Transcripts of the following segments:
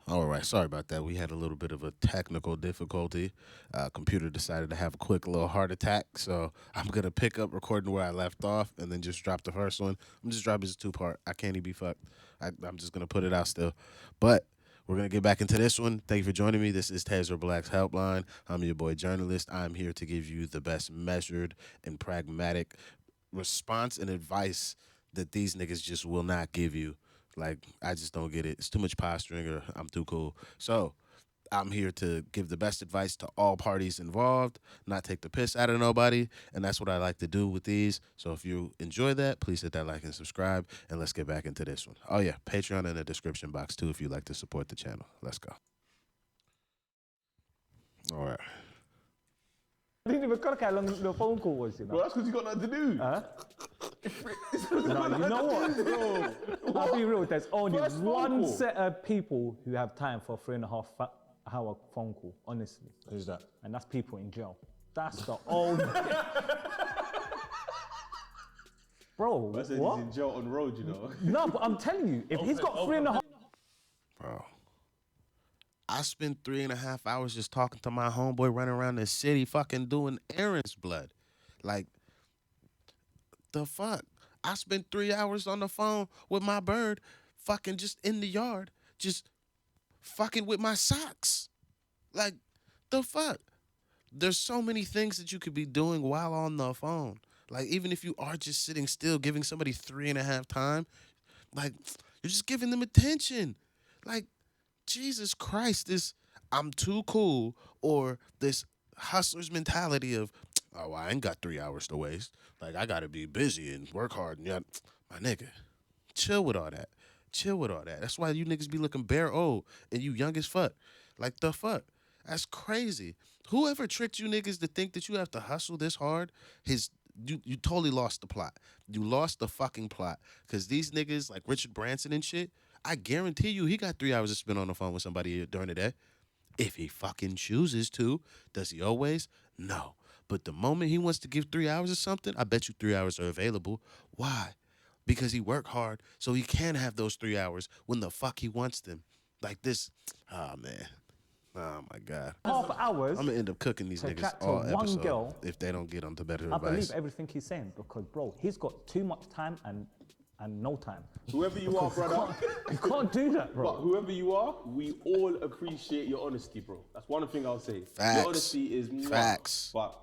All right, sorry about that. We had a little bit of a technical difficulty. Computer decided to have a quick little heart attack, so I'm gonna pick up recording where I left off and then just drop the first one. I'm just dropping this two part. I can't even be fucked. I'm just gonna put it out still, but we're gonna get back into this one. Thank you for joining me. This is TAZER Black's Helpline. I'm your boy Jurnalist. I'm here to give you the best measured and pragmatic response and advice that these niggas just will not give you. Like, I just don't get it. It's too much posturing or I'm too cool. So, I'm here to give the best advice to all parties involved, not take the piss out of nobody, and that's what I like to do with these. So if you enjoy that, please hit that like and subscribe, and let's get back into this one. Oh yeah, Patreon in the description box too if you'd like to support the channel. Let's go. All right. I didn't even got how long the phone call was, you know. Bro, that's because you got nothing to do. Huh? No, you know what? I'll be real, there's only First phone one call. set of people who have time for a 3.5 hour phone call, honestly. Who's that? And that's people in jail. That's the only... Bro, I said what? he's in jail on road, you know. No, but I'm telling you, if he's got 3.5... Bro. I spent 3.5 hours just talking to my homeboy running around the city fucking doing errands, blood. Like, the fuck? I spent 3 hours on the phone with my bird fucking just in the yard, just fucking with my socks. Like, the fuck? There's so many things that you could be doing while on the phone. Like, even if you are just sitting still, giving somebody 3.5 time, like, you're just giving them attention. Like, Jesus Christ, this I'm too cool or this hustler's mentality of, oh, I ain't got 3 hours to waste. Like, I got to be busy and work hard. And yeah, my nigga, chill with all that. Chill with all that. That's why you niggas be looking bare old and you young as fuck. Like, the fuck? That's crazy. Whoever tricked you niggas to think that you have to hustle this hard, you totally lost the plot. You lost the fucking plot. Because these niggas, like Richard Branson and shit, I guarantee you he got 3 hours to spend on the phone with somebody during the day. If he fucking chooses to. Does he always? No. But the moment he wants to give 3 hours or something, I bet you 3 hours are available. Why? Because he worked hard so he can have those 3 hours when the fuck he wants them. Like this. Oh, man. Oh, my God. half hours I'm going to end up cooking these to niggas chat to all one episode girl. if they don't get onto better I advice. believe everything he's saying because, bro, he's got too much time and no time. Whoever you are, brother. You can't do that, bro. But whoever you are, we all appreciate your honesty, bro. That's one thing I'll say. Facts. Your honesty is mwah. Facts. But,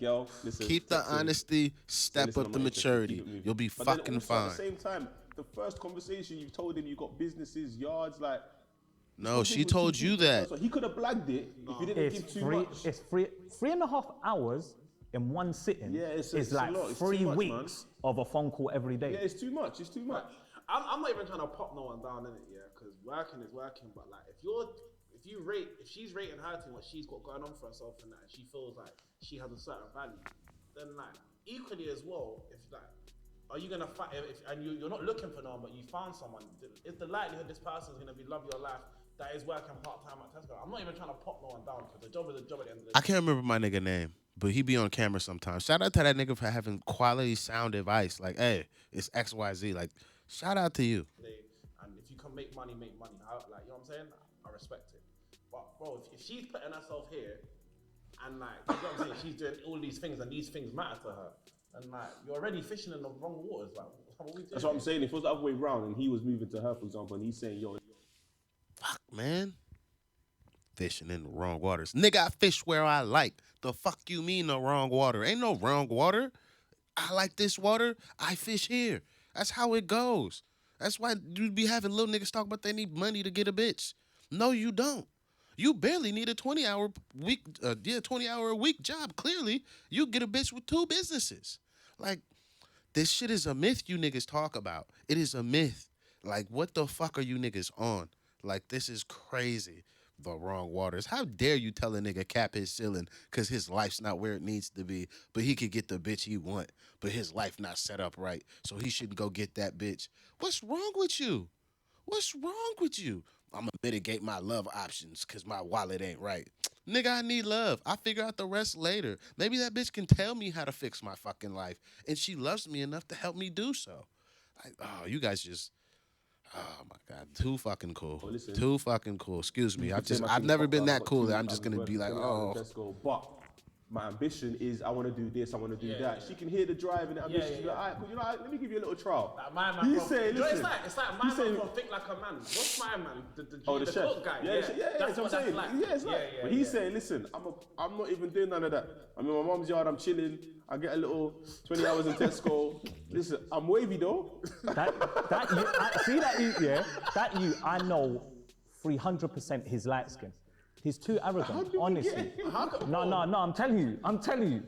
girl, listen. Keep the listen, honesty, step listen, up I'm the not interested. maturity. Keep it moving. You'll be But then fucking also, fine. At the same time, the first conversation you told him you got businesses, yards, like. No, she told you that. So he could have blagged it if you didn't give too much. It's 3.5 hours in one sitting. Yeah, it's is a like lot. It's too 3 much, weeks of a phone call every day. Yeah, it's too much. It's too much. I'm not even trying to pop no one down in it, yeah, because working is working. But like, if she's rating her thing, what she's got going on for herself, and that, and she feels like she has a certain value, then like equally as well, if like, are you gonna fight? And you're not looking for no one, but you found someone, is the likelihood this person's gonna be love your life that is working part time at Tesco? I'm not even trying to pop no one down because the job is a job at the end of the day. I can't remember my nigga name, but he be on camera sometimes. Shout out to that nigga for having quality sound advice. Like, hey, it's XYZ. Like, shout out to you. And if you can make money, like, you know what I'm saying? I respect it. But bro, if she's putting herself here and like, you know what I'm saying? She's doing all these things and these things matter to her. And like, you're already fishing in the wrong waters. Like, what are we doing? That's what I'm saying. If it was the other way around and he was moving to her, for example, and he's saying, yo, Fuck, man. Fishing in the wrong waters. Nigga, I fish where I like. The fuck you mean the wrong water? Ain't no wrong water. I like this water. I fish here. That's how it goes. That's why you be having little niggas talk about they need money to get a bitch. No, you don't. You barely need a 20-hour week, 20-hour a week job. Clearly, you get a bitch with 2 businesses. Like, this shit is a myth you niggas talk about. It is a myth. Like, what the fuck are you niggas on? Like, this is crazy. The wrong waters. How dare you tell a nigga cap his ceiling because his life's not where it needs to be, but he could get the bitch he want, but his life not set up right, so he shouldn't go get that bitch. What's wrong with you? What's wrong with you? I'm gonna mitigate my love options because my wallet ain't right. Nigga, I need love. I'll figure out the rest later. Maybe that bitch can tell me how to fix my fucking life, and she loves me enough to help me do so. Like, oh, you guys just... Oh my God, too fucking cool. Oh, listen. Too fucking cool. Excuse me. Could say my I've thing never fucked been up, that I've got cool two, that I'm just gonna be like, 20 hours oh. in Tesco, but my ambition is I want to do this, I want to do Yeah, that. yeah. She can hear the drive and the ambition. She's yeah. like, all right, cool, you know, let me give you a little trial. Like my man He's from, saying, you know, listen. it's like my man from Think Like a Man. What's my man? The chef. cook guy. Yeah, That's that's what I'm saying. like. Yeah, it's like. But he's saying, listen, I'm not even doing none of that. I'm in my mom's yard, I'm chilling. I get a little 20 hours in Tesco. Listen, I'm wavy though. I know 300% he's light skinned. He's too arrogant, honestly. No, I'm telling you.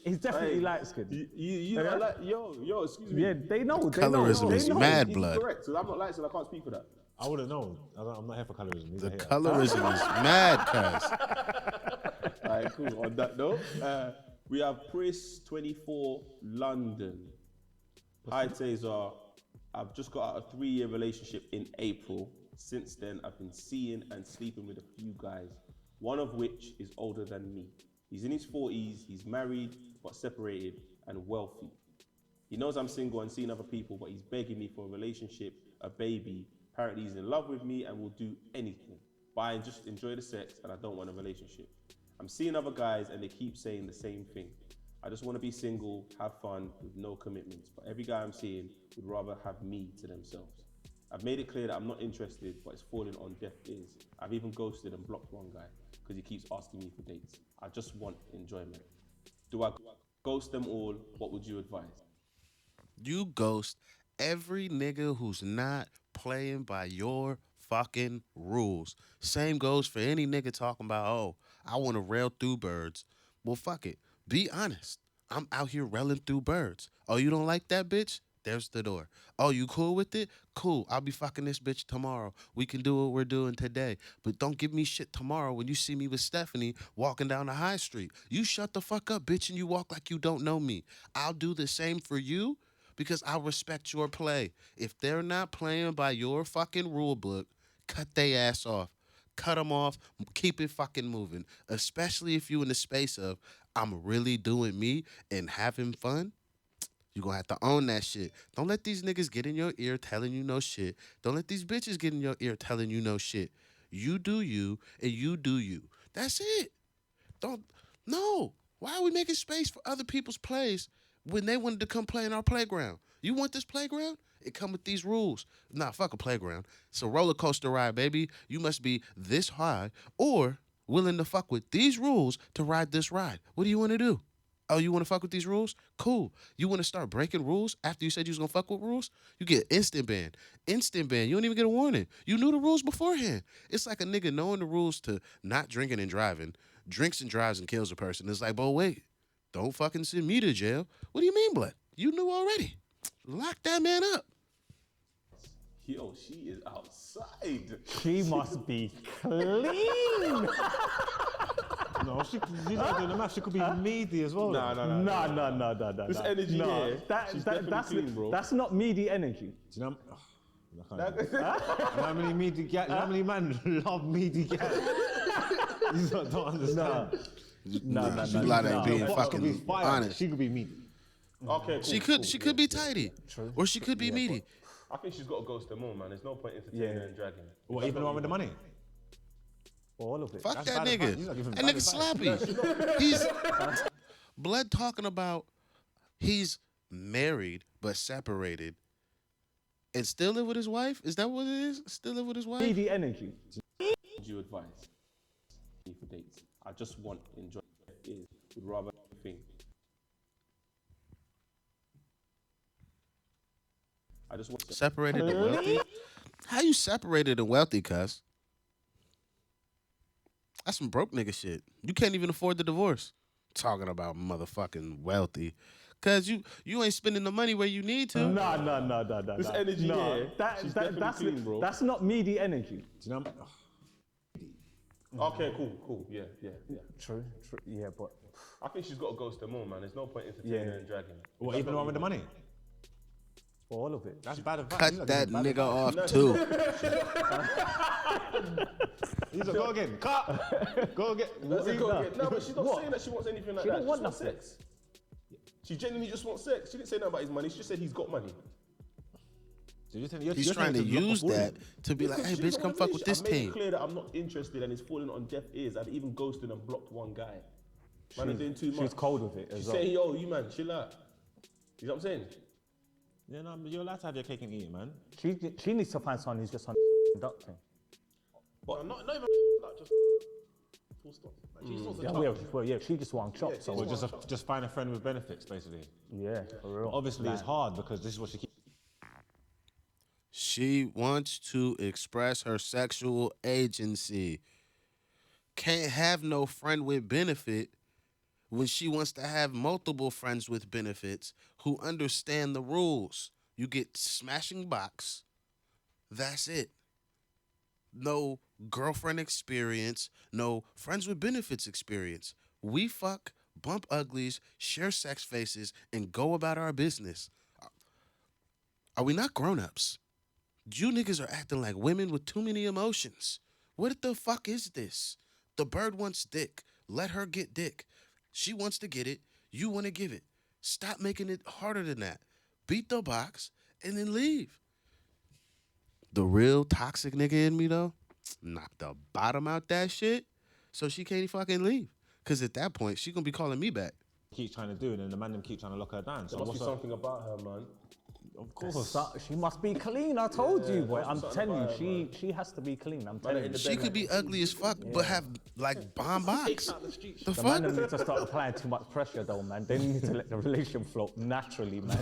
He's definitely light skinned. You know, like, yo, excuse me. Yeah, they know. Colorism is mad He's blood. correct, so I'm not light, so I can't speak for that. I wouldn't know. I'm not here for colorism. He's The a hater. colorism is mad, cuz. Alright, cool. On that note, we have Chris24 London. Hi, Tazer. I've just got out a 3-year relationship in April. Since then, I've been seeing and sleeping with a few guys, one of which is older than me. He's in his 40s, he's married, but separated and wealthy. He knows I'm single and seeing other people, but he's begging me for a relationship, a baby. Apparently he's in love with me and will do anything. But I just enjoy the sex and I don't want a relationship. I'm seeing other guys and they keep saying the same thing. I just want to be single, have fun with no commitments. But every guy I'm seeing would rather have me to themselves. I've made it clear that I'm not interested, but it's falling on deaf ears. I've even ghosted and blocked one guy because he keeps asking me for dates. I just want enjoyment. Do I ghost them all? What would you advise? You ghost every nigga who's not playing by your fucking rules. Same goes for any nigga talking about, oh, I want to rail through birds. Well, fuck it. Be honest. I'm out here railing through birds. Oh, you don't like that bitch? There's the door. Oh, you cool with it? Cool. I'll be fucking this bitch tomorrow. We can do what we're doing today. But don't give me shit tomorrow when you see me with Stephanie walking down the high street. You shut the fuck up, bitch, and you walk like you don't know me. I'll do the same for you because I respect your play. If they're not playing by your fucking rule book, cut they ass off. Cut them off. Keep it fucking moving. Especially if you in the space of, I'm really doing me and having fun. You're going to have to own that shit. Don't let these niggas get in your ear telling you no shit. Don't let these bitches get in your ear telling you no shit. You do you, and you do you. That's it. No. Why are we making space for other people's plays when they wanted to come play in our playground? You want this playground? It come with these rules. Nah, fuck a playground. It's a roller coaster ride, baby. You must be this high or willing to fuck with these rules to ride this ride. What do you want to do? Oh, you want to fuck with these rules? Cool. You want to start breaking rules after you said you was going to fuck with rules? You get instant ban. Instant ban. You don't even get a warning. You knew the rules beforehand. It's like a nigga knowing the rules to not drinking and driving, drinks and drives and kills a person. It's like, but wait, don't fucking send me to jail. What do you mean, blood? You knew already. Lock that man up. Yo, she is outside. She must be clean. No, she's not doing the math. She could be meaty as well. No. This energy here, she's definitely clean, bro. That's not meaty energy. Do you know? You know how many meaty guys? You know how many men love meaty guys? You don't understand. No. She lied at being Fox could be fucking fire. honest. She could be meaty. Okay, cool. She could be tidy. True. Or she could be meaty. I think she's got to ghost them all, man. There's no point entertaining her and dragging her. What, even the one with the money? All of it. Fuck That's that bad nigga. advice. He's not giving That bad nigga advice. sloppy. He's blood talking about he's married but separated and still live with his wife. Is that what it is? Still live with his wife? Meaty energy. Would you advise me for dates? I just want enjoyment. Would rather think. I just want Separated and wealthy? How you separated and wealthy, cuz? That's some broke nigga shit. You can't even afford the divorce. Talking about motherfucking wealthy. Cause you ain't spending the money where you need to. No. This energy here, she's definitely clean, bro. That's not meaty energy. Do you know? Okay, cool. Yeah. True. Yeah, but I think she's got to ghost them all, man. There's no point entertaining her and dragging her. What, even the one with the money? all of it. That's bad advice. Cut that nigga off too. He's like, go again. Cut. Go again. No, but she's not saying that she wants anything like She that. don't She want just wants nothing. sex. She genuinely just wants sex. She didn't say nothing about his money. She just said he's got money. So you're telling, He's trying to use that to be like, hey, She's bitch, not come on fuck the with leash. this I made it team. clear that I'm not interested and it's falling on deaf ears. I've even ghosted and blocked one guy. Man, are doing too much. She's cold with it as She's well. saying, yo, you man, chill out. You know what I'm saying? Yeah, no, you're allowed to have your cake and eat it, man. She needs to find someone who's just on ducting. But not even like just full stop. Like, she's not the Yeah, she just wants chop. Yeah, So Or just find a friend with benefits, basically. yeah, for real. Obviously, it's hard because this is what she keeps. She wants to express her sexual agency. Can't have no friend with benefit when she wants to have multiple friends with benefits who understand the rules. You get smashing box. That's it. No girlfriend experience, no friends with benefits experience. We fuck, bump uglies, share sex faces, and go about our business. Are we not grown-ups? You niggas are acting like women with too many emotions. What the fuck is this? The bird wants dick. Let her get dick. She wants to get it. You want to give it. Stop making it harder than that. Beat the box and then leave. The real toxic nigga in me, though, knock the bottom out that shit so she can't fucking leave. Because at that point, she going to be calling me back. Keeps trying to do, and then the man them keep trying to lock her down. So There must be what's up? something about her, man. Of course. She must be clean. I told you, boy. I'm something telling you, about her, she has to be clean. I'm telling you. She could be ugly as fuck, but have like bomb box. out the streets. The The man fuck? them need to start applying too much pressure, though, man. They need to let the relation flow naturally, man.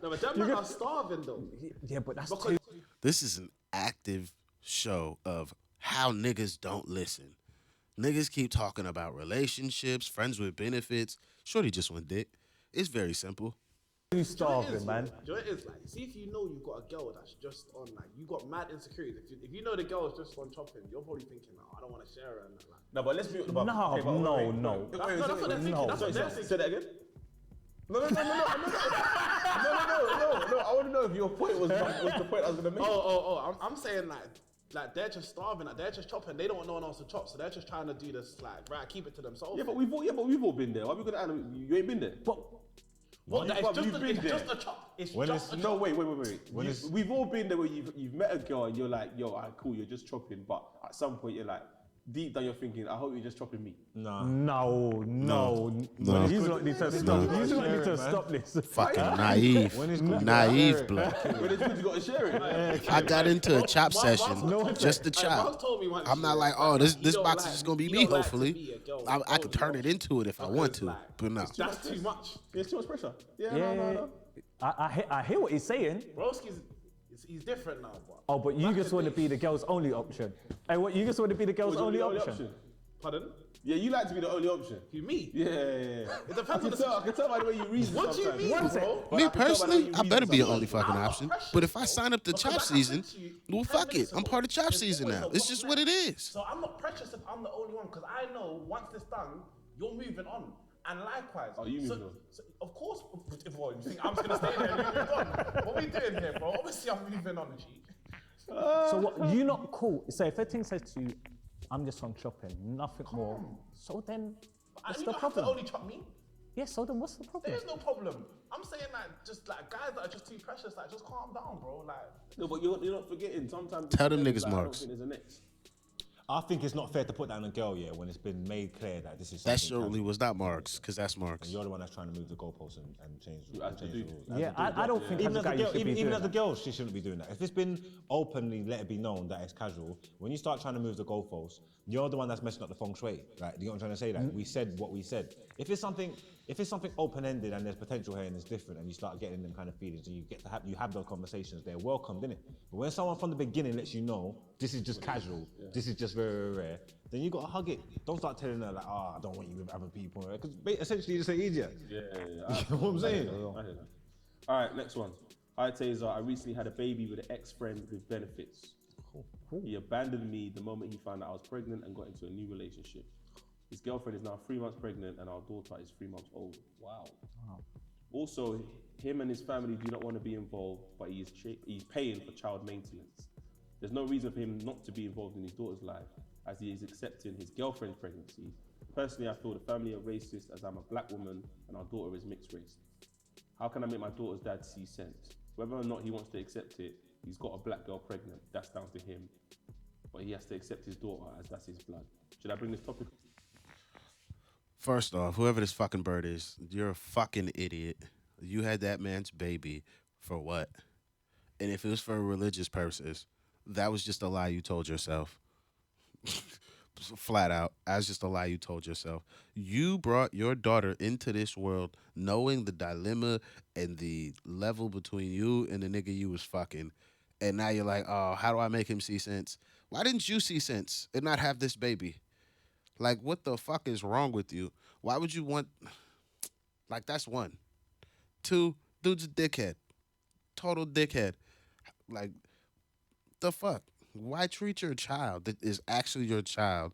No, but them men are starving though. Yeah, but that's Because too. This is an active show of how niggas don't listen. Niggas keep talking about relationships, friends with benefits. Shorty just want dick. It's very simple. Too starving, man. Do you know what it is? Like, see if you know you've got a girl that's just on, like, you got mad insecurities. If you know the girl is just on chopping, you're probably thinking, no, I don't want to share her. And that, like, No, but let's be. No, no. Wait, no, that's what they're thinking. no. That's what they're thinking. Say that again. No. I want to know if your point was the point I was gonna make. I'm saying like they're just starving, like they're just chopping. They don't want no one else to chop, so they're just trying to do this, like, right, keep it to themselves. Yeah, but we've all been there. Why are we gonna? You ain't been there. But What? But It's just you've a, been it's there. just a chop. It's When just a it's- chop. No, wait. We've all been there where you've met a girl and you're like, yo, alright, cool, you're just chopping, but at some point you're like, deep down you're thinking, I hope you're just chopping me. Nah. no. You lot need to stop. You lot need to stop this. Fucking naive. When it's good, Naive blood. When it's good, you gotta share it. I got into a chop Mark- session Mark- just to Mark chop. told me once, I'm not yeah, like, oh, this you don't box like- is just gonna be you me, don't like to hopefully. be a girl I can with turn it into it if I want to, Because, but no. That's too much. There's too much pressure. Yeah, Yeah, no. I hear what he's saying. Broski's, he's different now, but. Oh, but you just want to be the girl's only option. Hey, what? You just want to be the girl's only option? Pardon? Yeah, you like to be the only option. You me? Yeah. It depends I on can the tell. I can tell by the way you reason. What do you sometimes. mean, One bro? sec. But Me I can tell by the way personally, you I better reason be the sometimes. only fucking I'm not option. precious, But if I bro. sign up to Because chop like I said season, to you well, 10 fuck it. minutes I'm ago, part of chop there's season always now. a It's just what it is. So I'm not precious if I'm the only one, because I know once it's done, you're moving on. And likewise. Are you moving on? So of course, well, you think I'm just gonna stay there and you move on? What are we doing here, bro? Obviously, I'm moving on, G. So what? You not cool. So if a thing says to you, I'm just on shopping, nothing more. So then, what's You the don't have to problem? only chop me. Yeah. So then, what's the problem? There's no problem. I'm saying like just like guys that are just too precious, like just calm down, bro. Like No, but you're not forgetting. Sometimes Tell them like, niggas, I don't Marks. think there's a next. I think it's not fair to put that on a girl, yeah, when it's been made clear that this is That something surely casual. was not Marks, because that's Marks. And you're the one that's trying to move the goalposts and change As and the change dude. the rules. Yeah, I don't think Even as as a a guy you girl, should be even doing as a that. girl, she shouldn't be doing that. If it's been openly let it be known that it's casual, when you start trying to move the goalposts, you're the one that's messing up the feng shui. Like, you know what I'm trying to say? Like, we said what we said. If it's something open-ended and there's potential here and it's different, and you start getting them kind of feelings, and you get to have those conversations, they're welcomed, innit? But when someone from the beginning lets you know this is just casual, this is just very rare, then you gotta hug it. Don't start telling her like, I don't want you with other people, because essentially you just say idiot. Yeah. You know what I'm saying? I hear that. All right, next one. Hi, Tazer. I recently had a baby with an ex-friend with benefits. He abandoned me the moment he found out I was pregnant and got into a new relationship. His girlfriend is now 3 months pregnant and our daughter is 3 months old. Wow. Also, him and his family do not want to be involved, but he's paying for child maintenance. There's no reason for him not to be involved in his daughter's life, as he is accepting his girlfriend's pregnancy. Personally, I feel the family are racist, as I'm a black woman and our daughter is mixed race. How can I make my daughter's dad see sense? Whether or not he wants to accept it, he's got a black girl pregnant. That's down to him. But he has to accept his daughter as that's his blood. Should I bring this topic? First off, whoever this fucking bird is, you're a fucking idiot. You had that man's baby for what? And if it was for religious purposes, that was just a lie you told yourself. Flat out, that's just a lie you told yourself. You brought your daughter into this world knowing the dilemma and the level between you and the nigga you was fucking. And now you're like, oh, how do I make him see sense? Why didn't you see sense and not have this baby? Like, what the fuck is wrong with you? Why would you want... Like, that's one. Two, dude's a dickhead. Total dickhead. Like, the fuck? Why treat your child that is actually your child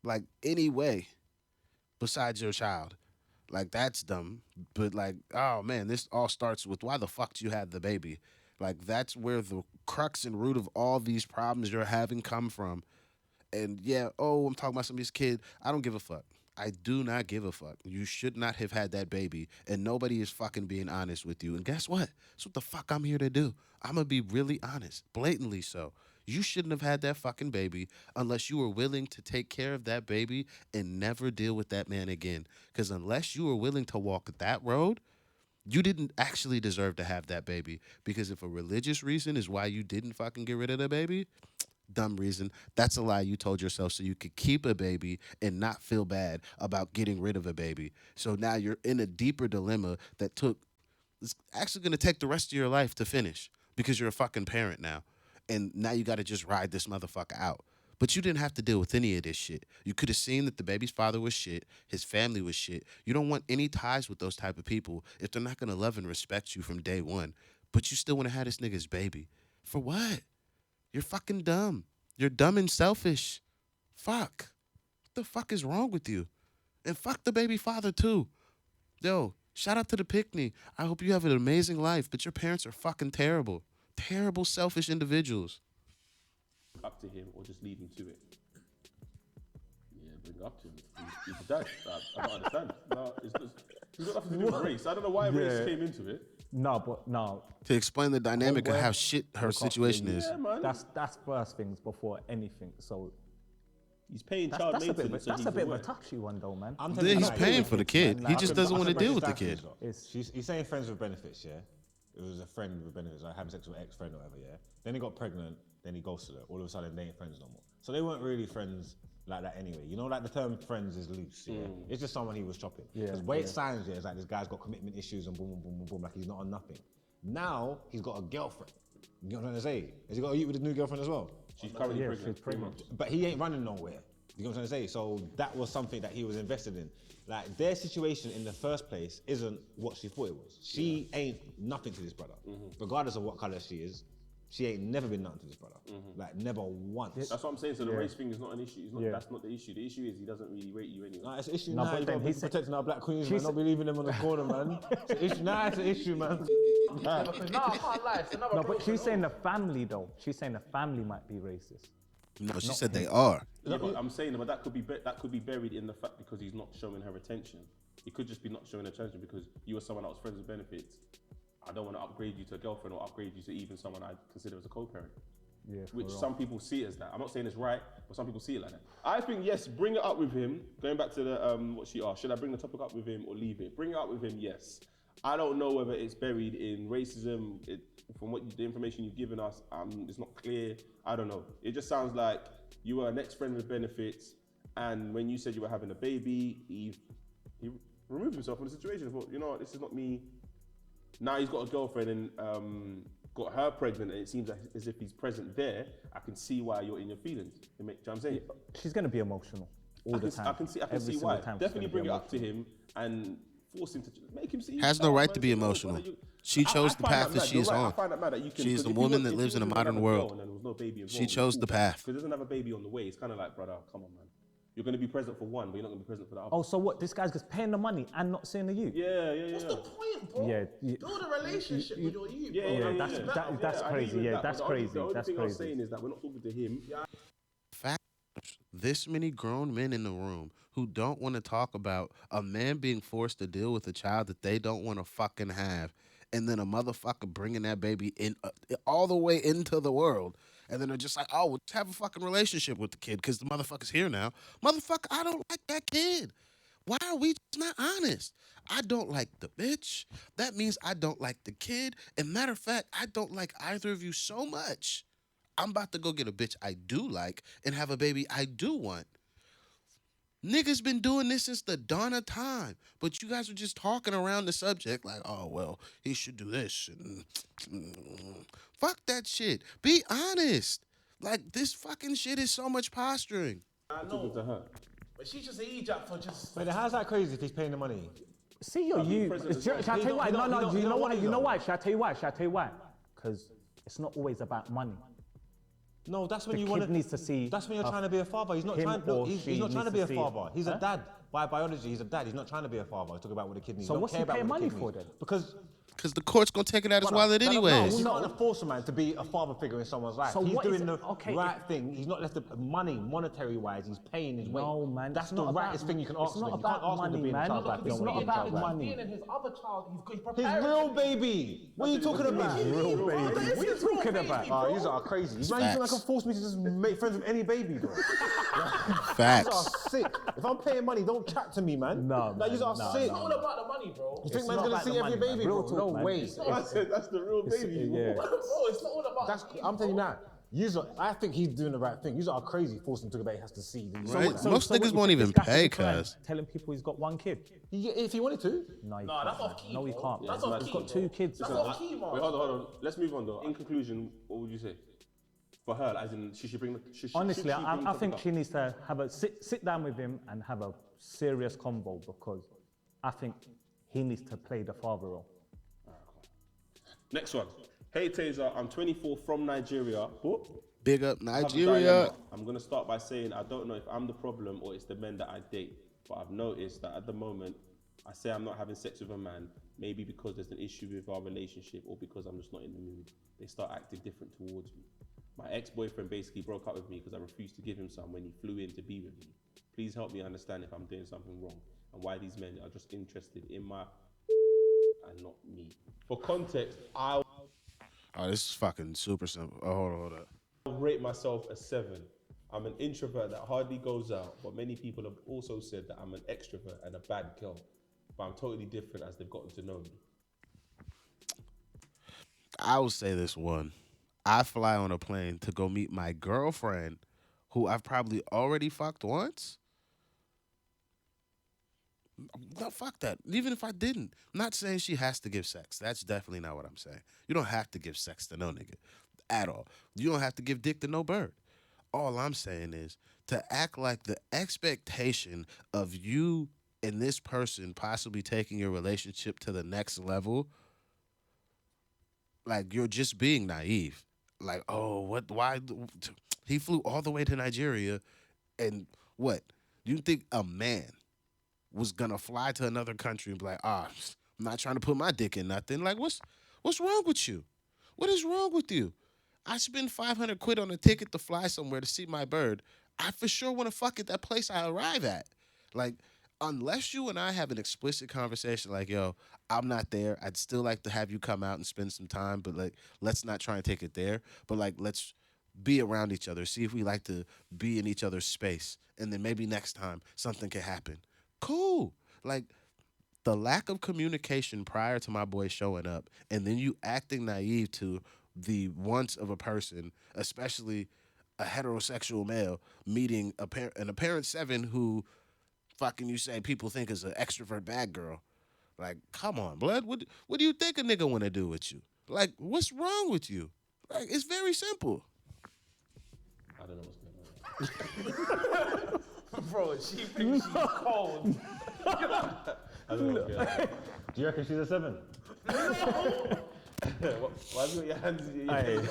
like any way besides your child? Like, that's dumb. But, like, oh, man, this all starts with why the fuck do you have the baby? Like, that's where the crux and root of all these problems you're having come from. And, yeah, oh, I'm talking about somebody's kid. I don't give a fuck. I do not give a fuck. You should not have had that baby, and nobody is fucking being honest with you. And guess what? That's what the fuck I'm here to do. I'm going to be really honest, blatantly so. You shouldn't have had that fucking baby unless you were willing to take care of that baby and never deal with that man again. Because unless you were willing to walk that road, you didn't actually deserve to have that baby. Because if a religious reason is why you didn't fucking get rid of the baby, dumb reason, that's a lie you told yourself so you could keep a baby and not feel bad about getting rid of a baby. So now you're in a deeper dilemma it's actually going to take the rest of your life to finish because you're a fucking parent now. And now you got to just ride this motherfucker out. But you didn't have to deal with any of this shit. You could have seen that the baby's father was shit, his family was shit. You don't want any ties with those type of people if they're not going to love and respect you from day one. But you still want to have this nigga's baby. For what? You're fucking dumb. You're dumb and selfish. Fuck. What the fuck is wrong with you? And fuck the baby father too. Yo, shout out to the Pickney. I hope you have an amazing life, but your parents are fucking terrible. Terrible, selfish individuals. Up to him or just leave him to it? Yeah, bring it up to him. He's a dad. I don't understand. No, it's got nothing to do with race. I don't know why race came into it. No. To explain the dynamic of Homeboy, how shit her situation is. Yeah, man. That's first things before anything. So He's paying child that's a bit, maintenance. so that's he's a bit of a aware. touchy one though, man. I'm Yeah, telling you, he's like, paying yeah, for the kid. like, He I just can- doesn't I want to can break deal this with the down for you kid. as well. It's- He's saying friends with benefits, yeah? It was a friend with benefits, like having sex with an ex-friend or whatever, yeah? Then he got pregnant, then he ghosted her. All of a sudden, they ain't friends no more. So they weren't really friends like that anyway. You know, like the term friends is loose, yeah? It's just someone he was chopping. Yeah, Because way it sounds, yeah, it's like this guy's got commitment issues and boom, boom, boom, boom, boom, like he's not on nothing. Now, he's got a girlfriend. You know what I'm trying to say? Has he got a youth with his new girlfriend as well? She's currently Yeah, pregnant. she's pregnant. But he ain't running nowhere. You know what I'm trying to say? So that was something that he was invested in. Like, their situation in the first place isn't what she thought it was. She ain't nothing to this brother. Regardless of what colour she is, she ain't never been nothing to this brother. Like, never once. That's what I'm saying. So the race thing is not an issue. It's not, Yeah. That's not the issue. The issue is he doesn't really rate you anyway. Nah, it's an issue No, now. but You then got to he be said- protecting our black queens, She man. said- Not be leaving them on the corner, man. It's an issue. Nah, it's an issue, man. No, I can't lie. It's another No, but broken she's saying home. the family though. She's saying the family might be racist. No, she said they are. Yeah, but I'm saying, but that could be buried in the fact because he's not showing her attention. It could just be not showing attention because you were someone that was friends with benefits. I don't want to upgrade you to a girlfriend or upgrade you to even someone I consider as a co-parent. Yeah. Which some people see it as that. I'm not saying it's right, but some people see it like that. I think yes, bring it up with him. Going back to the what she asked, should I bring the topic up with him or leave it? Bring it up with him, yes. I don't know whether it's buried in racism. From the information you've given us, it's not clear. I don't know. It just sounds like you were an ex-friend with benefits, and when you said you were having a baby, he removed himself from the situation. Thought, you know what, this is not me. Now he's got a girlfriend and got her pregnant, and it seems like as if he's present there. I can see why you're in your feelings. Do you know what I'm saying? She's gonna be emotional all the time. I can see Every why. single time she's Definitely gonna bring be it up to emotional. him and force him to make him see. Has no right to be emotional. She chose the path that she is on. I find that mad that you can. She's the woman that lives in a modern world. And there was no baby involved, She chose the path. Because doesn't have a baby on the way. It's kind of like, brother, come on, man. You're going to be present for one, but you're not going to be present for the other. Oh, so what? This guy's just paying the money and not seeing the youth? Yeah. What's the point, bro? Yeah, Build a relationship with your youth, Yeah, bro. yeah, that's- yeah. that- that's I crazy, agree with yeah, that, that's but crazy, The only that's thing I was crazy. saying is that we're not talking to him. Fact, this many grown men in the room who don't want to talk about a man being forced to deal with a child that they don't want to fucking have and then a motherfucker bringing that baby in all the way into the world, and then they're just like, oh, let's have a fucking relationship with the kid because the motherfucker's here now. Motherfucker, I don't like that kid. Why are we just not honest? I don't like the bitch. That means I don't like the kid. And matter of fact, I don't like either of you so much. I'm about to go get a bitch I do like and have a baby I do want. Niggas been doing this since the dawn of time, but you guys are just talking around the subject like, oh, well, he should do this. Fuck that shit. Be honest. Like, this fucking shit is so much posturing. I Talking to know. her. But she's just an Egypt for just. But how's that crazy if he's paying the money? See, you. president Shall I as tell you why? No, he you know don't why? want it You know though. why? Shall I tell you why? Shall I tell you why? Because it's not always about money. No, that's when The you kid want to. needs to see That's when you're a- trying to be a father. He's not him trying. or Look, he's she not trying to needs be to a see it. father. He's Huh? a dad. By biology, he's a dad. He's not trying to be a father. He's talking about what the kidney. So what's he paying money for then? Because Because the court's going to take it out his wallet no, anyways. you can't force a man to be a father figure in someone's life. So He's what is doing it? the Okay, right thing. He's not left the money, monetary wise. He's paying his way. No, man. That's it's the not about- rightest thing you can ask It's not him. You can't about ask him to money, be in a man. child's life. You It's don't not want to be in a about child's life. money. Being in his other child, he's His preparing. real baby. What are you talking about? Real baby. That is What are you his real talking baby, about? bro. Oh, you are crazy. You man, you think I can force me to just make friends with any baby, though? You Facts. are sick. If I'm paying money, don't chat to me, man. No, Like, you man, are no, sick. It's not all about the money, bro. You think It's man's not gonna about see the every money, man. baby, Real bro? talk, No man. way. I said that's the real baby. Yeah. Bro, it's not all about. That's, the I'm telling you now. I think he's doing the right thing. You are crazy forcing him to go back. He has to see. That Right. what- Most what niggas you won't think even this guy pay, should be trying? cuz. Telling people he's got one kid. If he wanted to. No, Nah, that's can't, off key. man. No, he bro. can't. That's man. off He's key. got two kids. That's bro. off key, man. Wait, hold on. Let's move on though. In conclusion, what would you say? For her, as in, she should bring the. Honestly, should she bring I something think up? she needs to have a sit down with him and have a serious convo because I think he needs to play the father role. Next one. Hey Taser, I'm 24 from Nigeria. What? Big up I have a Nigeria. dilemma. I'm gonna start by saying I don't know if I'm the problem or it's the men that I date, but I've noticed that at the moment I say I'm not having sex with a man, maybe because there's an issue with our relationship or because I'm just not in the mood. They start acting different towards me. My ex-boyfriend basically broke up with me because I refused to give him some when he flew in to be with me. Please help me understand if I'm doing something wrong and why these men are just interested in my and not me. For context, I Oh, this is fucking super simple. Oh, hold up. rate myself a 7. I'm an introvert that hardly goes out, but many people have also said that I'm an extrovert and a bad girl. But I'm totally different as they've gotten to know me. I will say this one. I fly on a plane to go meet my girlfriend, who I've probably already fucked once. No, fuck that. Even if I didn't. I'm not saying she has to give sex. That's definitely not what I'm saying. You don't have to give sex to no nigga at all. You don't have to give dick to no bird. All I'm saying is to act like the expectation of you and this person possibly taking your relationship to the next level, like you're just being naive. Like, oh, what, why? He flew all the way to Nigeria and what? You think a man was gonna fly to another country and be like, I'm not trying to put my dick in nothing. Like, what's wrong with you? What is wrong with you? I spend 500 quid on a ticket to fly somewhere to see my bird. I for sure want to fuck at that place I arrive at. Like, unless you and I have an explicit conversation like, yo, I'm not there. I'd still like to have you come out and spend some time, but like, let's not try and take it there. But like, let's be around each other, see if we like to be in each other's space. And then maybe next time something can happen. Cool. Like, the lack of communication prior to my boy showing up and then you acting naive to the wants of a person, especially a heterosexual male, meeting an apparent 7 who fucking you say people think is an extrovert bad girl. Like, come on, blood. What do you think a nigga want to do with you? Like, what's wrong with you? Like, it's very simple. I don't know what's going on. Bro, she thinks she's cold. I don't know what's going on. Do you reckon she's a 7? Why have you got your hands in your ears?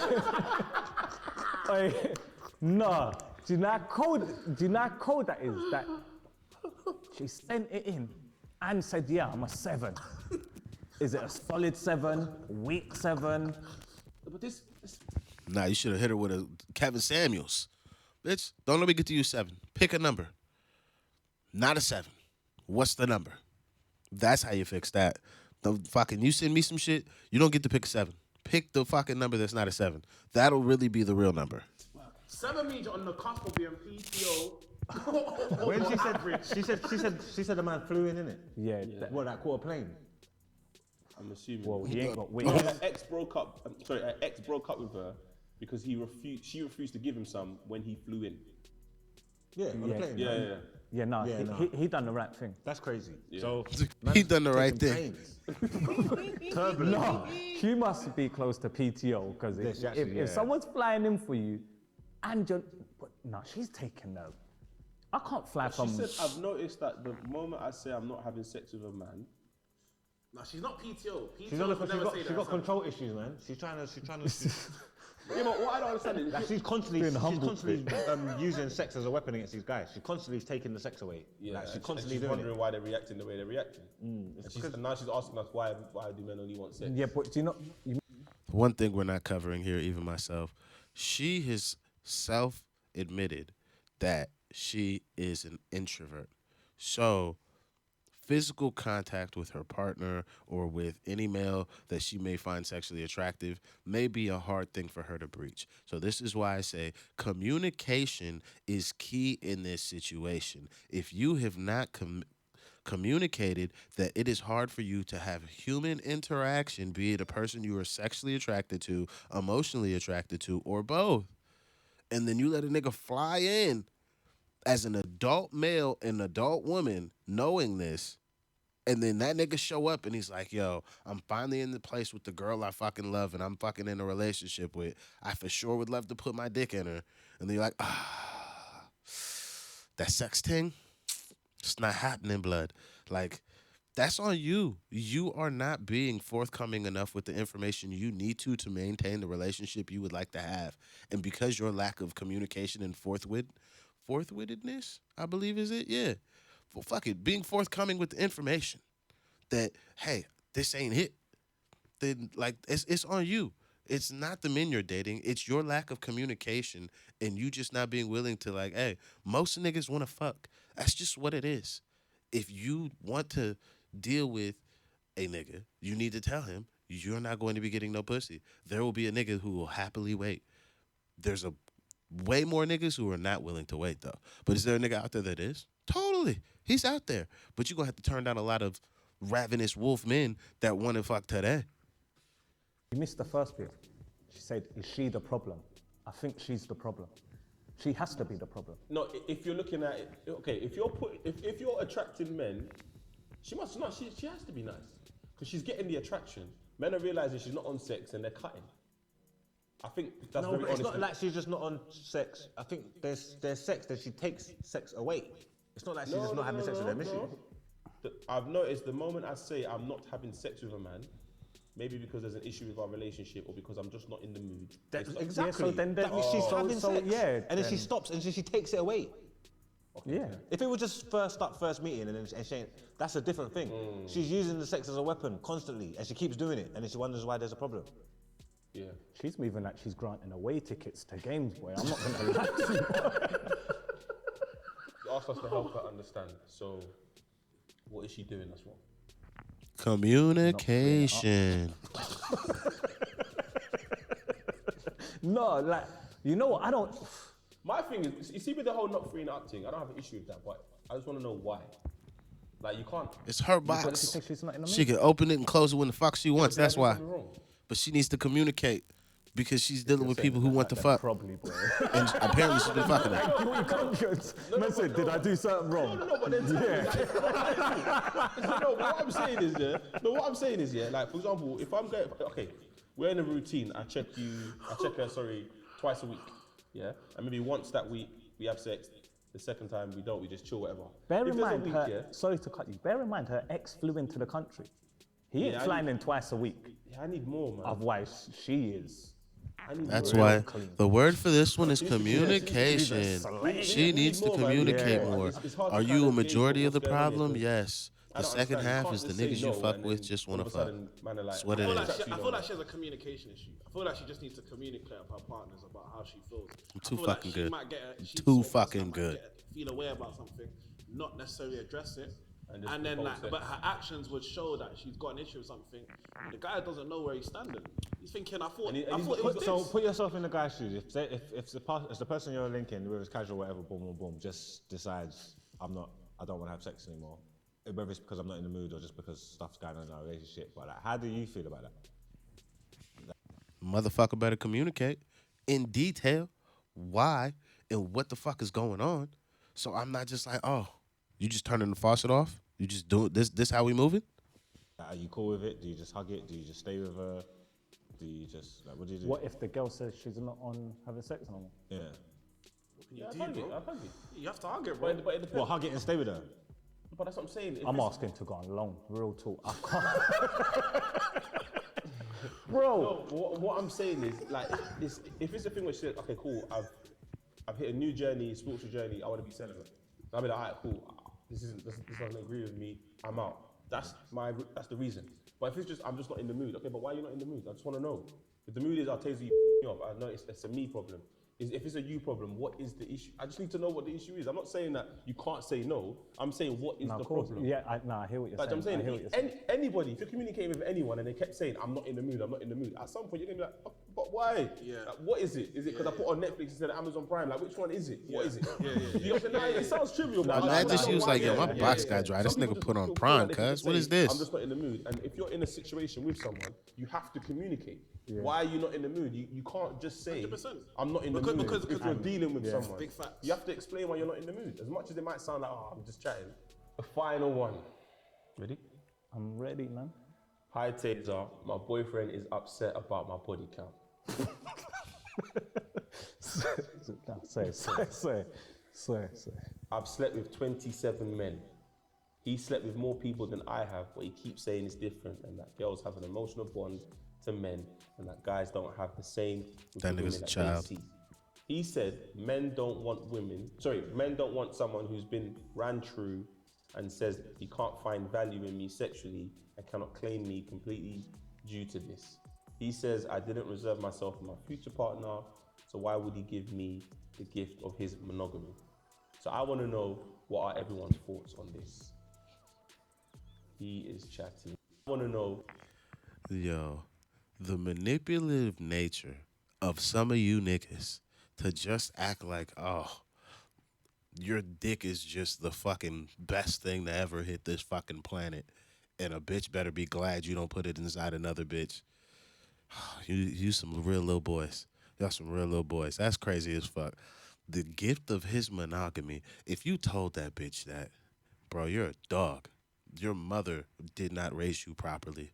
Hey, nah. Do you know how cold that is? That she sent it in and said, yeah, I'm a 7. Is it a solid 7? Weak 7? But this Nah, you should have hit her with a Kevin Samuels. Bitch, don't let me get to you 7. Pick a number. Not a 7. What's the number? That's how you fix that. The fucking you send me some shit, you don't get to pick a 7. Pick the fucking number that's not a 7. That'll really be the real number. 7 means you're on the cusp of being PTO. When she said the man flew in it. Yeah. What, that caught a plane? I'm assuming. Well, he ain't got wings. Her ex broke up. Her ex broke up with her because she refused to give him some when he flew in. Yeah, on the plane. Yeah. Yeah, no, he done the right thing. That's crazy. So He done the right taking thing. planes. No, she must be close to PTO because Yeah, she actually, if someone's flying in for you, and you're, but no, she's taking them. I can't fly She from. said, I've noticed that the moment I say I'm not having sex with a man, No, she's not PTO. She's got control issues, man. She's trying to. yeah, but what I don't understand is Like she's constantly humble using sex as a weapon against these guys. She's constantly taking the sex away. Like she's constantly doing wondering it. why they're reacting the way they're reacting. And now she's asking us why do men only want sex? Yeah, but do you know? One thing we're not covering here, even myself, she has self-admitted that she is an introvert. So physical contact with her partner or with any male that she may find sexually attractive may be a hard thing for her to breach. So this is why I say communication is key in this situation. If you have not communicated that it is hard for you to have human interaction, be it a person you are sexually attracted to, emotionally attracted to, or both, and then you let a nigga fly in as an adult male and adult woman knowing this, and then that nigga show up and he's like, yo, I'm finally in the place with the girl I fucking love and I'm fucking in a relationship with. I for sure would love to put my dick in her. And then you're like, that sex thing, it's not happening, blood. Like, that's on you. You are not being forthcoming enough with the information you need to maintain the relationship you would like to have. And because your lack of communication and forthwittedness, I believe is it? Yeah. Well, fuck it. Being forthcoming with the information that, hey, this ain't it. Then, like, it's on you. It's not the men you're dating. It's your lack of communication and you just not being willing to, like, hey, most niggas want to fuck. That's just what it is. If you want to deal with a nigga, you need to tell him you're not going to be getting no pussy. There will be a nigga who will happily wait. There's a way more niggas who are not willing to wait, though. But is there a nigga out there that is? Totally. He's out there. But you're going to have to turn down a lot of ravenous wolf men that want to fuck today. You missed the first bit. She said, is she the problem? I think she's the problem. She has to be the problem. No, if you're looking at it, okay, if you're attracting men, she has to be nice. Because she's getting the attraction. Men are realizing she's not on sex and they're cutting. I think that's very but it's honest. not like she's just not on sex. I think there's sex that she takes sex away. It's not like she's just not having sex with her mission. I've noticed the moment I say I'm not having sex with a man, maybe because there's an issue with our relationship or because I'm just not in the mood. Exactly. Yeah, so then that means she's having sex. Yeah, and then she stops and she takes it away. Okay. Yeah. If it was just first meeting and she ain't, that's a different thing. She's using the sex as a weapon constantly and she keeps doing it and then she wonders why there's a problem. Yeah. She's moving like she's granting away tickets to games, boy. I'm not going to lie to you. You asked us to help her understand. So, what is she doing that's wrong? Communication. No, like, you know what? I don't. My thing is, you see with the whole not freeing up thing, I don't have an issue with that, but I just want to know why. Like, you can't. It's her She box. said she's not in the She can open it and close it when the fuck she wants. That's why. Something wrong. But she needs to communicate because she's dealing with people who want to fuck. Probably, boy. And apparently she's been fucking them. You want your conscience? Man said, did I do something wrong? No, but then no, what I'm saying is, like, for example, if I'm going, okay, we're in a routine, I check her, twice a week, yeah? And maybe once that week, we have sex, the second time we don't, we just chill, whatever. Bear If in there's a mind, week, sorry to cut you, bear in mind her ex flew into the country. He ain't flying in twice a week. Yeah, I need more, man. Otherwise, she is. That's Real why clean. the word for this one is communication. She needs to more, man. communicate Yeah. more. It's hard to Are kind you a of majority gauge of the what's going on here, problem? 'cause Yes. I The don't second understand. half You is the can't just niggas say you no fuck and with then just all want of to a fuck. sudden, man are like, That's what it I feel is. like she has a communication issue. I feel like she just needs to communicate with her partners about how she feels. I'm too I feel fucking like she good. might get Too fucking good. Feel away about something, not necessarily address it, just And then impulse like, but her actions would show that she's got an issue with something. The guy doesn't know where he's standing. He's thinking, I thought it was So this. put yourself in the guy's shoes. If the person you're linking, whether it's casual, whatever, boom, boom, boom, just decides I don't want to have sex anymore. Whether it's because I'm not in the mood or just because stuff's going on in our relationship. But like, how do you feel about that? Motherfucker better communicate in detail why and what the fuck is going on. So I'm not just like, oh, you just turning the faucet off? You just doing this how we moving? Like, are you cool with it? Do you just hug it? Do you just stay with her? Do you just like what do you do? What if the girl says she's not on having sex no more? Yeah. Yeah, I'd hug it. You have to argue, bro. But it depends. Well, hug it and stay with her. But that's what I'm saying. If I'm it's- asking to go on long, real talk. I can't. Bro. No, what I'm saying is, like, if it's a thing which says, okay, cool, I've hit a new journey, spiritual journey, I want to be celibate. I'll be like, alright, cool, this doesn't agree with me, I'm out. That's the reason. But if it's just, I'm just not in the mood, okay, but why are you not in the mood? I just want to know. If the mood is, I'll taser you up, I know it's a me problem. If it's a you problem, what is the issue? I just need to know what the issue is. I'm not saying that you can't say no. I'm saying what is No, the of course. problem. Yeah, I hear what you're Like saying. I'm saying, I hear what you're saying. anybody, if you're communicating with anyone and they kept saying, I'm not in the mood, at some point you're gonna be like, oh, but why? Yeah. Like, what is it? Is it because I put on Netflix instead of Amazon Prime? Like, which one is it? What is it? Yeah. You know what I'm saying? It sounds trivial, but Imagine she was like, yo, my yeah, box got dry. This Some people nigga just put on feel Prime, like they can cuz. just What say, is this? I'm just not in the mood. And if you're in a situation with someone, you have to communicate. Why are you not in the mood? You can't just say, 100%. I'm not in the mood. Because if you're dealing with someone, Big facts. you have to explain why you're not in the mood. As much as it might sound like, oh, I'm just chatting. The final one. Ready? I'm ready, man. Hi Taser, my boyfriend is upset about my body count. No, say. I've slept with 27 men. He slept with more people than I have, but he keeps saying it's different and that girls have an emotional bond to men and that guys don't have the same with That the nigga's women a that child. they see. He said men don't want someone who's been ran through and says he can't find value in me sexually and cannot claim me completely due to this. He says I didn't reserve myself for my future partner, so why would he give me the gift of his monogamy? So I want to know, what are everyone's thoughts on this? He is chatting. I want to know. Yo, the manipulative nature of some of you niggas to just act like, oh, your dick is just the fucking best thing to ever hit this fucking planet, and a bitch better be glad you don't put it inside another bitch. You some real little boys. Y'all some real little boys. That's crazy as fuck. The gift of his monogamy. If you told that bitch that, bro, you're a dog. Your mother did not raise you properly.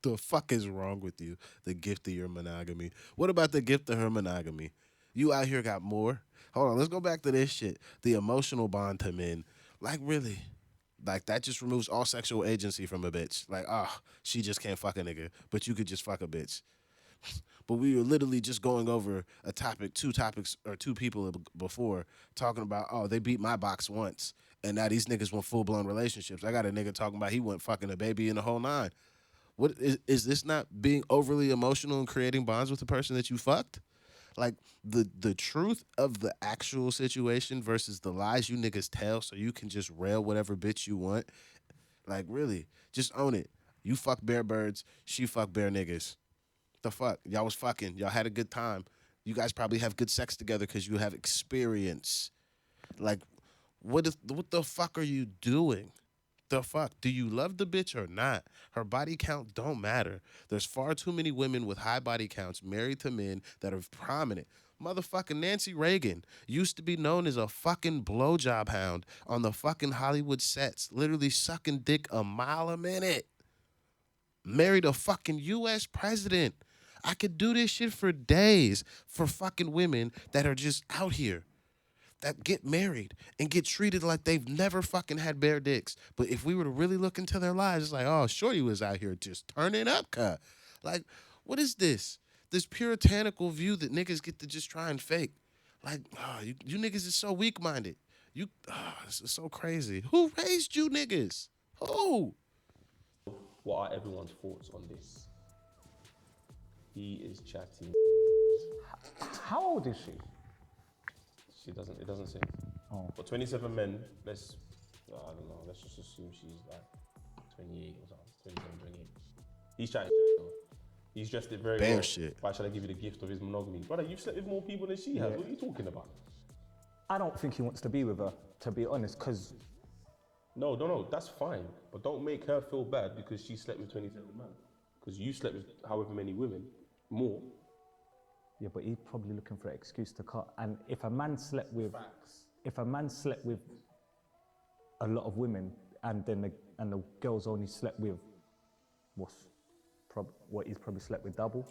The fuck is wrong with you? The gift of your monogamy. What about the gift of her monogamy? You out here got more. Hold on, let's go back to this shit. The emotional bond to men. Like, really? Like, that just removes all sexual agency from a bitch. Like, she just can't fuck a nigga, but you could just fuck a bitch. But we were literally just going over a topic, two people before, talking about, oh, they beat my box once, and now these niggas want full-blown relationships. I got a nigga talking about he went fucking a baby in the whole nine. What is this not being overly emotional and creating bonds with the person that you fucked? Like, the truth of the actual situation versus the lies you niggas tell so you can just rail whatever bitch you want. Like, really, just own it. You fuck bear birds, she fuck bear niggas. The fuck? Y'all was fucking. Y'all had a good time. You guys probably have good sex together because you have experience. Like, what the fuck are you doing? The fuck? Do you love the bitch or not? Her body count don't matter. There's far too many women with high body counts married to men that are prominent. Motherfucking Nancy Reagan used to be known as a fucking blowjob hound on the fucking Hollywood sets, literally sucking dick a mile a minute. Married a fucking U.S. president. I could do this shit for days for fucking women that are just out here, that get married and get treated like they've never fucking had bare dicks. But if we were to really look into their lives, it's like, oh, shorty was out here just turning up, cuh. Like, what is this? This puritanical view that niggas get to just try and fake. Like, oh, you niggas is so weak-minded. This is so crazy. Who raised you niggas? Who? What are everyone's thoughts on this? He is chatting. How old is she? It doesn't say. Oh. But 27 men, let's I don't know. Let's just assume she's like 28 or something. 27, 28. He's trying. He's dressed it very Bear well. shit. Why should I give you the gift of his monogamy? Brother, you've slept with more people than she has. What are you talking about? I don't think he wants to be with her, to be honest, because No, that's fine. But don't make her feel bad because she slept with 27 men. Because you slept with however many women, more. yeah, but he's probably looking for an excuse to cut. And if a man slept with, a lot of women, and then the girls only slept with what he's probably slept with double.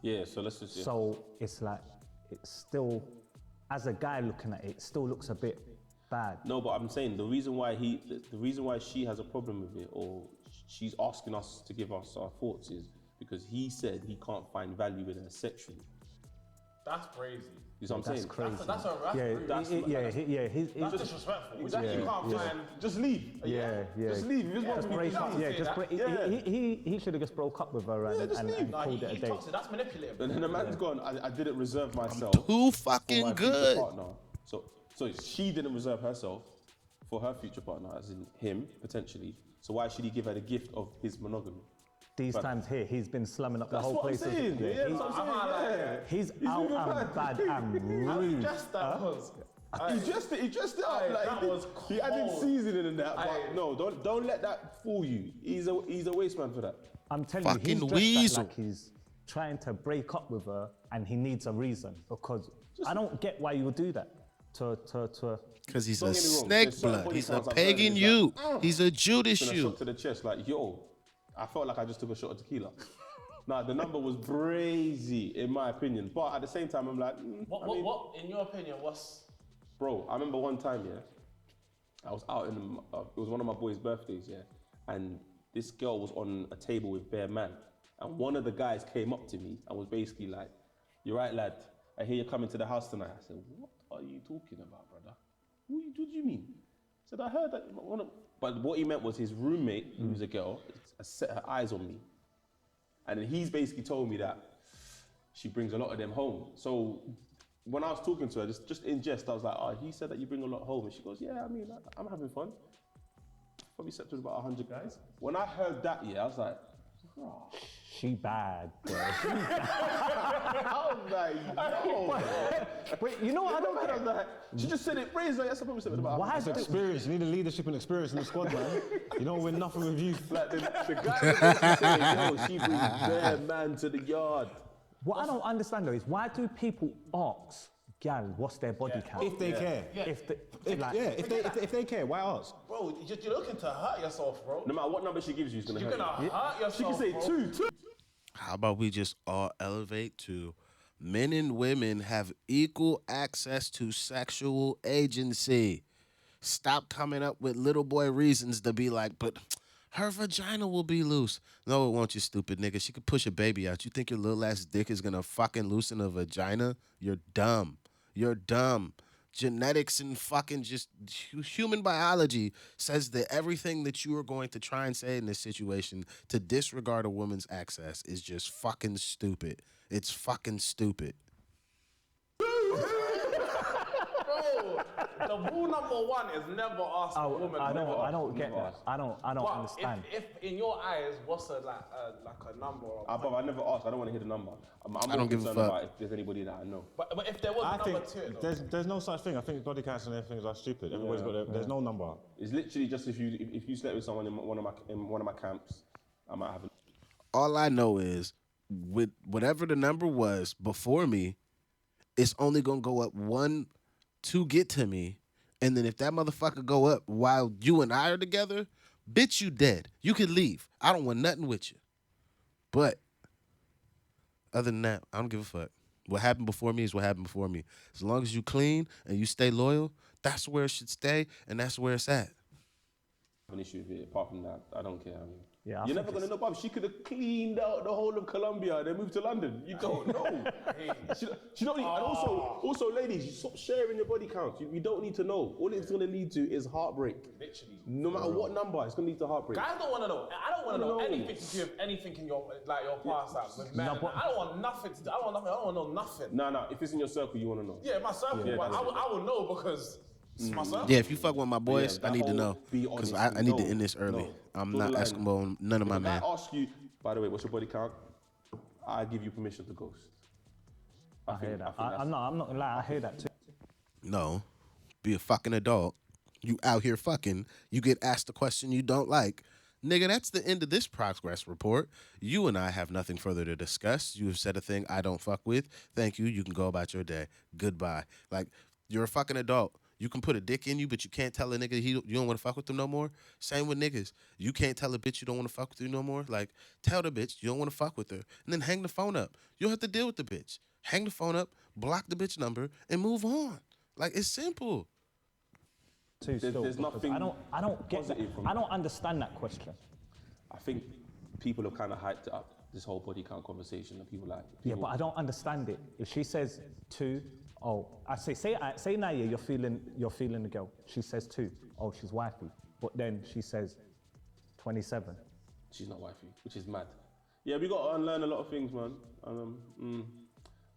Yeah, so let's just. Yeah. So it's like, it's still, as a guy looking at it, it still looks a bit bad. No, but I'm saying the reason why she has a problem with it, or she's asking us to give us our thoughts, is because he said he can't find value in her sexually. That's crazy. You know what I'm That's saying? crazy. That's rude. that's He's Exactly. You can't find. Just leave. Yeah. Just leave. If it's not Just for me, break up. just Yeah, leave. just break. He should have just broke up with her and called it a day. Toxic. That's manipulative. And then the man's gone, I didn't reserve myself. Too for fucking my future good. partner. So she didn't reserve herself for her future partner, as in him, potentially. So why should he give her the gift of his monogamy? These times here, he's been slumming up the That's whole what I'm place. saying. Yeah, that's what I'm saying. Yeah. He's out and bad and How rude. just that was. He dressed it up like that was he added cold. seasoning in that. But no, don't let that fool you. He's a waste man for that. I'm telling you, Fucking he's dressed weasel. that like he's trying to break up with her and he needs a reason, because I don't get why you would do that to Because he's Don't a get me wrong, snake there's certain blood. body He's a counts I've pagan heard you. is like, He's a Judas Been a you. shot to the chest, like, yo, I felt like I just took a shot of tequila. Nah, the number was crazy, in my opinion. But at the same time, I'm like, What, in your opinion, what's. Bro, I remember one time, yeah, I was out in, it was one of my boys' birthdays, yeah, and this girl was on a table with bare man, and one of the guys came up to me and was basically like, "You're right, lad, I hear you're coming to the house tonight." I said, "What are you talking about, brother? What do you mean?" I said, "I heard that one of..." But what he meant was his roommate, who was a girl, set her eyes on me. And then he's basically told me that she brings a lot of them home. So when I was talking to her, just in jest, I was like, "Oh, he said that you bring a lot home." And she goes, "Yeah, I mean, I'm having fun. Probably slept with about 100 guys." When I heard that, yeah, I was like, "Oh." she bad, bro. I was like, "Yo." Wait, you know what I don't I was get? like, she just said it brazen. Like, yes, I probably slept with about 100 Why It's do experience. You need the leadership and experience in the squad, man. You don't win nothing with youth. Like the guy was basically saying, "Yo, she brings bare man to the yard." What I don't understand though is, why do people ask gal what's their body count? If they care. If If they care, why ask? Bro, you're looking to hurt yourself, bro. No matter what number she gives you, it's gonna You're hurt gonna you. hurt yourself. She can say bro. two. How about we just all elevate to men and women have equal access to sexual agency? Stop coming up with little boy reasons to be like, but her vagina will be loose. No, it won't, you stupid nigga. She could push a baby out. You think your little ass dick is gonna fucking loosen a vagina? You're dumb. You're dumb. Genetics and fucking just human biology says that everything that you are going to try and say in this situation to disregard a woman's access is just fucking stupid. It's fucking stupid. Bro, the rule number one is never ask a woman. I never don't get never that. ask. I don't But understand. if in your eyes, what's a number? Or But I never asked. I don't want to hear the number. I'm more don't give a concerned fuck. about if there's anybody that I know. but if there was I a number think two, there's no such thing. I think body counts and everything are stupid. Everybody's got there's no number. It's literally just if you slept with someone in one of my camps, I might have. All I know is with whatever the number was before me, it's only gonna go up one to get to me. And then if that motherfucker go up while you and I are together, bitch, you dead. You can leave. I don't want nothing with you. But other than that, I don't give a fuck. What happened before me is what happened before me. As long as you clean and you stay loyal, that's where it should stay and that's where it's at. An issue with it. Apart from that, I don't care. I mean, Yeah, I you're think never gonna know, Bob. She could have cleaned out the whole of Colombia and then moved to London. You don't know. she don't need, and also, ladies, you stop sharing your body count. You don't need to know. All it's gonna lead to is heartbreak. literally. No matter what number, it's gonna lead to heartbreak. Guys don't want to know. I don't want to know No. anything in your past life with men. I don't want nothing. I don't want to know nothing. No, if it's in your circle, you wanna know. Yeah, my circle. Yeah, but that's I will know because Myself? Yeah, if you fuck with my But yeah, boys, I that need to whole know be because honest. I need to No, end this early. no. I'm Draw the not line. Eskimo, none of If my a guy man. asks you, by the way, what's your body count? I give you permission to ghost. I hear that. think I'm not gonna lie. I hear that too. No, be a fucking adult. You out here fucking. You get asked a question you don't like. Nigga, that's the end of this progress report. You and I have nothing further to discuss. You have said a thing I don't fuck with. Thank you. You can go about your day. Goodbye. Like, you're a fucking adult. You can put a dick in you, but you can't tell a nigga you don't want to fuck with them no more. Same with niggas. You can't tell a bitch you don't want to fuck with you no more. Like, tell the bitch you don't want to fuck with her. And then hang the phone up. You don't have to deal with the bitch. Hang the phone up, block the bitch number, and move on. Like, it's simple. Too still. there's because nothing I don't get that. positive from I don't understand that question. I think people have kind of hyped up this whole body count conversation, and people like. Yeah, People, but I don't understand it. If she says 2, oh, I say now, yeah, you're feeling the girl. She says 2, oh, she's wifey. But then she says 27. she's not wifey, which is mad. Yeah, we got to unlearn a lot of things, man.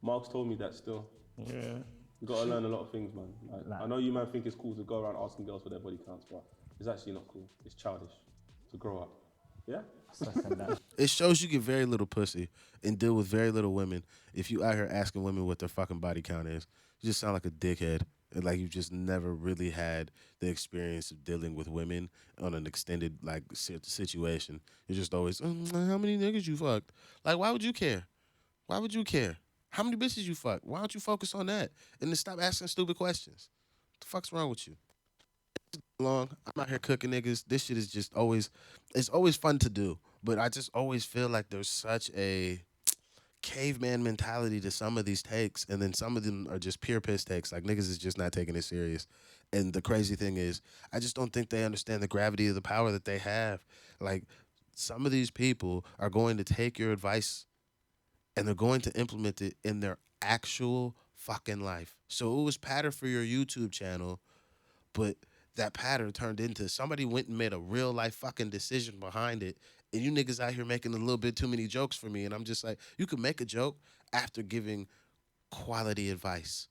Mark's told me that still. Yeah. We got to learn a lot of things, man. Like, I know you man think it's cool to go around asking girls for their body counts, but it's actually not cool. It's childish. To grow up. Yeah? It shows you get very little pussy and deal with very little women if you out here asking women what their fucking body count is. You just sound like a dickhead. And like you just never really had the experience of dealing with women on an extended like situation. You're just always, how many niggas you fucked? Like, why would you care? Why would you care? How many bitches you fucked? Why don't you focus on that and then stop asking stupid questions? What the fuck's wrong with you? Long. I'm out here cooking niggas. This shit is just always, it's always fun to do. But I just always feel like there's such a caveman mentality to some of these takes, and then some of them are just pure piss takes. Like niggas is just not taking it serious. And the crazy thing is, I just don't think they understand the gravity of the power that they have. Like some of these people are going to take your advice and they're going to implement it in their actual fucking life. So it was patter for your YouTube channel, but that pattern turned into somebody went and made a real life fucking decision behind it. And you niggas out here making a little bit too many jokes for me. And I'm just like, you can make a joke after giving quality advice.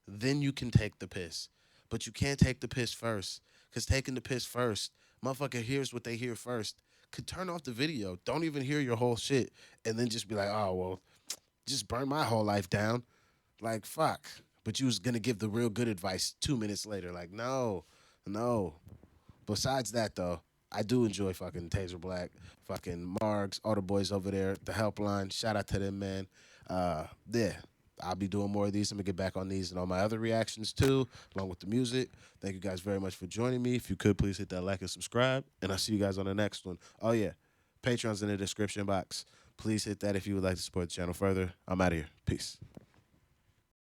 Then you can take the piss. But you can't take the piss first. Because taking the piss first, motherfucker hears what they hear first. Could turn off the video. Don't even hear your whole shit. And then just be like, oh, well, just burn my whole life down. Like, fuck. But you was going to give the real good advice 2 minutes later. Like, no. Besides that, though, I do enjoy fucking Taser Black, fucking Margs, all the boys over there, the Helpline. Shout out to them, man. Yeah, I'll be doing more of these. I'm going to get back on these and all my other reactions, too, along with the music. Thank you guys very much for joining me. If you could, please hit that like and subscribe, and I'll see you guys on the next one. Oh, yeah, Patreon's in the description box. Please hit that if you would like to support the channel further. I'm out of here. Peace.